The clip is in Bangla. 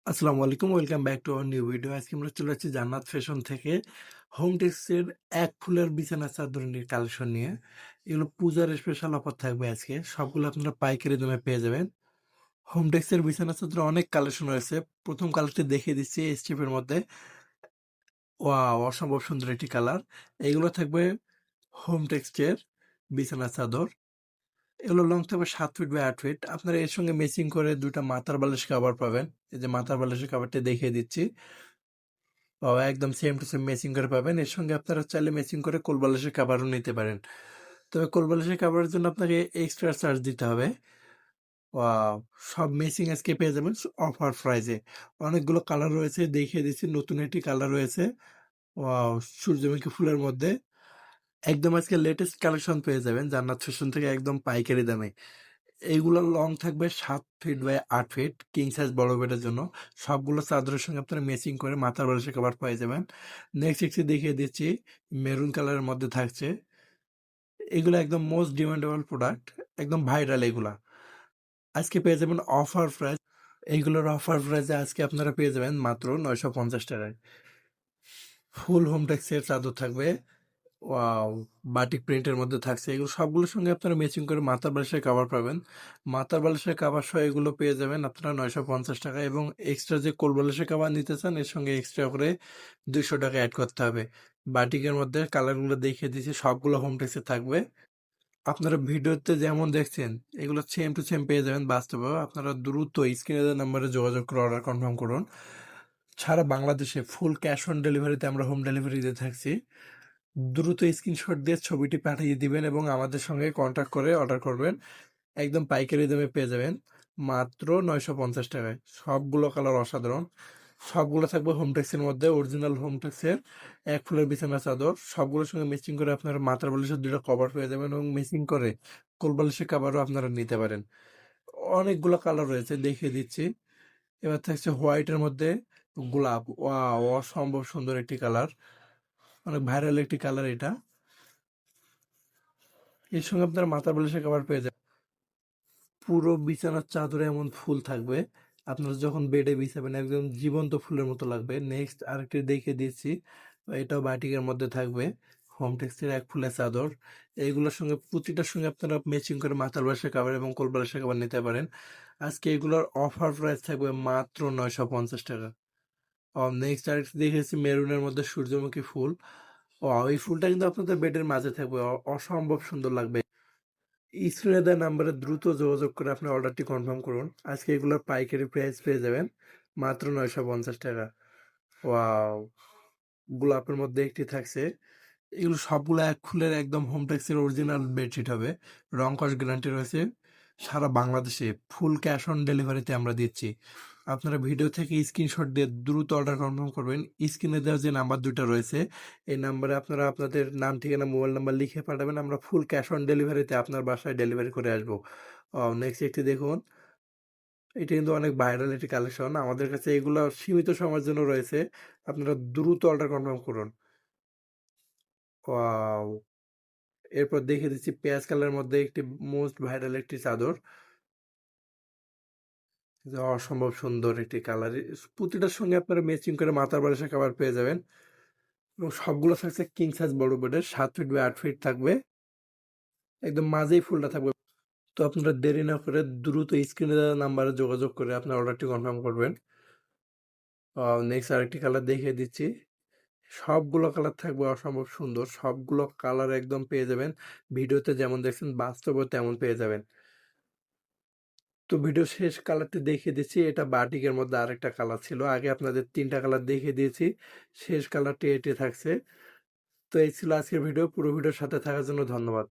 আসসালামু আলাইকুম। Welcome back to our new video. আজকে আমরা চলে যাচ্ছি জান্নাত ফ্যাশন থেকে হোম টেক্সের এক ফুলের বিছানার চাদর নিয়ে কালেকশন নিয়ে। এগুলো পূজার স্পেশাল অফার থাকবে আজকে। সবগুলো আপনারা পাইকারি দামে পেয়ে যাবেন। হোম টেক্সের বিছানার চাদরে অনেক কালেকশন রয়েছে। প্রথম কালারটি দেখিয়ে দিচ্ছি এই স্টেপের মধ্যে। ওয়াও! অসম্ভব সুন্দর একটি কালার। এগুলো থাকবে হোম টেক্সটের বিছানার চাদর। এগুলো লং থাকবে ৭ ফিট বাই ৮ ফিট। আপনারা এর সঙ্গে ম্যাচিং করে ২ টা মাথার বালিশ কভার পাবেন। এই যে মাথার বালিশের কভারটি দেখিয়ে দিচ্ছি। একদম সেম টু সেম ম্যাচিং করে পাবেন। এর সঙ্গে আপনারা চাইলে ম্যাচিং করে কোল বালিশের কভারও নিতে পারেন। তবে কোল বালিশের কভারের জন্য আপনাকে এক্সট্রা চার্জ দিতে হবে। ওয়াও! সব ম্যাচিং আজকে পেয়ে যাবেন অফার প্রাইজে। অনেকগুলো কালার রয়েছে দেখিয়ে দিচ্ছি। নতুন একটি কালার রয়েছে। ওয়াও! সূর্যমুখী ফুলের মধ্যে। একদম আজকে লেটেস্ট কালেকশন পেয়ে যাবেন জান্নাত ফ্যাশন থেকে একদম পাইকারি দামে। এইগুলোর লং থাকবে ৭ feet by ৮ feet king size বড় বেডের জন্য। সবগুলো চাদরের সঙ্গে আপনারা ম্যাচিং করে মাথার বালিশের কভার পেয়ে যাবেন। নেক্সট একটি দেখিয়ে দিচ্ছি মেরুন কালারের মধ্যে থাকছে। এগুলো একদম মোস্ট ডিমান্ডেবল প্রোডাক্ট, একদম ভাইরাল এগুলা। আজকে পেয়ে যাবেন অফার প্রাইস। এইগুলোর অফার প্রাইসে আজকে আপনারা পেয়ে যাবেন মাত্র ৳৯৫০ ফুল হোম টেক্সের চাদর থাকবে। ওয়াও! বাটিক প্রিন্টের মধ্যে থাকছে। এগুলো সবগুলোর সঙ্গে আপনারা ম্যাচিং করে মাথার বালিশের কভার পাবেন। মাথার বালিশের কভার সহ এগুলো পেয়ে যাবেন আপনারা ৳৯৫০ এবং এক্সট্রা যে কোল বালিশের কভার নিতে চান এর সঙ্গে এক্সট্রা করে ৳২০০ এড করতে হবে। বাটিকের মধ্যে কালারগুলো দেখিয়ে দিয়েছি সবগুলো হোম টেক্সে থাকবে। আপনারা ভিডিওতে যেমন দেখছেন এগুলো সেম টু সেম পেয়ে যাবেন বাস্তবেও। আপনারা দ্রুত স্ক্রিনে দেওয়া নাম্বারে যোগাযোগ করে অর্ডার কনফার্ম করুন। সারা বাংলাদেশে ফুল ক্যাশ অন ডেলিভারিতে আমরা হোম ডেলিভারি দিয়ে থাকছি। দ্রুত স্ক্রিনশট দিয়ে ছবিটি পাঠিয়ে দিবেন এবং আমাদের সঙ্গে কন্ট্যাক্ট করে অর্ডার করবেন। একদম পাইকারি দামে পেয়ে যাবেন মাত্র ৳৯৫০ সবগুলো কালার অসাধারণ। সবগুলো থাকবে হোমটেক্সের মধ্যে অরিজিনাল হোমটেক্সের এক ফুলের বিছানা চাদর। সবগুলোর সঙ্গে ম্যাচিং করে আপনারা মাথার বালিশের ২ টা কভার পেয়ে যাবেন এবং ম্যাচিং করে কোল বালিশের কভারও আপনারা নিতে পারেন। অনেকগুলো কালার রয়েছে দেখিয়ে দিচ্ছি। এবার থাকছে হোয়াইটের মধ্যে গোলাপ। ওয়াও! অসম্ভব সুন্দর একটি কালার। অনেক ভাইরাল একটি কালার এটা। এর সঙ্গে আপনারা মাথার বালিশের কভার পেয়ে যাবেন। পুরো বিছানার চাদরে এমন ফুল থাকবে। আপনারা যখন বেডে বিছাবেন একদম জীবন্ত ফুলের মতো লাগবে। নেক্সট আরেকটি দেখিয়ে দিচ্ছি। এটাও বাটিকের মধ্যে থাকবে। হোম টেক্সের এক ফুলের চাদর। এইগুলোর সঙ্গে প্রতিটার সঙ্গে আপনারা ম্যাচিং করে মাথার বালিশের কভার এবং কোল বালিশের কভার নিতে পারেন। আজকে এগুলোর অফার প্রাইস থাকবে মাত্র ৳৯৫০। নেক্সট আরেকটি দেখেছি মেরুনের মধ্যে সূর্যমুখী ফুল। এই ফুলটা কিন্তু আপনাদের বেডের মাঝে থাকবে। অসম্ভব সুন্দর লাগবে। স্ক্রিনে দেওয়া নাম্বারে দ্রুত যোগাযোগ করে আপনার অর্ডারটি কনফার্ম করুন। আজকে এগুলোর পাইকারি প্রাইস পেয়ে যাবেন মাত্র ৳৯৫০। ওয়াও! গোলাপের মধ্যে একটি থাকছে। এগুলো সবগুলো এক ফুলের একদম হোমটেক্সের অরিজিনাল বেডশিট হবে। রং কস গ্যারান্টি রয়েছে। সারা বাংলাদেশে ফুল ক্যাশ অন ডেলিভারিতে আমরা দিচ্ছি। আপনারা ভিডিও থেকে স্ক্রিনশট দিয়ে দ্রুত অর্ডার কনফার্ম করবেন। স্ক্রিনে দেওয়া যে নাম্বার ২ টা রয়েছে, এই নাম্বারে আপনারা আপনাদের নাম, ঠিকানা, মোবাইল নাম্বার লিখে পাঠাবেন। আমরা ফুল ক্যাশ অন ডেলিভারিতে আপনার বাসায় ডেলিভারি করে আসবো। নেক্সট একটি দেখুন। এটা কিন্তু অনেক ভাইরাল একটি কালেকশন। আমাদের কাছে এগুলো সীমিত সময়ের জন্য রয়েছে। আপনারা দ্রুত অর্ডার কনফার্ম করুন। ওয়াও! এরপর দেখিয়ে দিচ্ছি পেঁয়াজ কালারের মধ্যে একটি মোস্ট ভাইরাল একটি চাদর। যে অসম্ভব সুন্দর একটি কালার। প্রতিটার সঙ্গে আপনারা ম্যাচিং করে মাথার বালিশের কভার পেয়ে যাবেন এবং সবগুলো থাকছে কিং সাইজ বড় বেডের ৭ ফিট বাই ৮ ফিট থাকবে। একদম মাঝেই ফুলটা থাকবে। তো আপনারা দেরি না করে দ্রুত স্ক্রিনে দেওয়া নাম্বারে যোগাযোগ করে আপনার অর্ডারটি কনফার্ম করবেন। নেক্সট আরেকটি কালার দেখিয়ে দিচ্ছি। সবগুলো কালার থাকবে অসম্ভব সুন্দর। সবগুলো কালার একদম পেয়ে যাবেন। ভিডিওতে যেমন দেখছেন বাস্তবেও তেমন পেয়ে যাবেন। তো ভিডিও শেষ কালারটি দেখিয়ে দিচ্ছি। এটা বাটিকের মধ্যে আরেকটা কালার ছিল। আগে আপনাদের ৩ টা কালার দেখিয়ে দিয়েছি। শেষ কালারটি এটি থাকছে। তো এই ছিল আজকের ভিডিও। পুরো ভিডিওর সাথে থাকার জন্য ধন্যবাদ।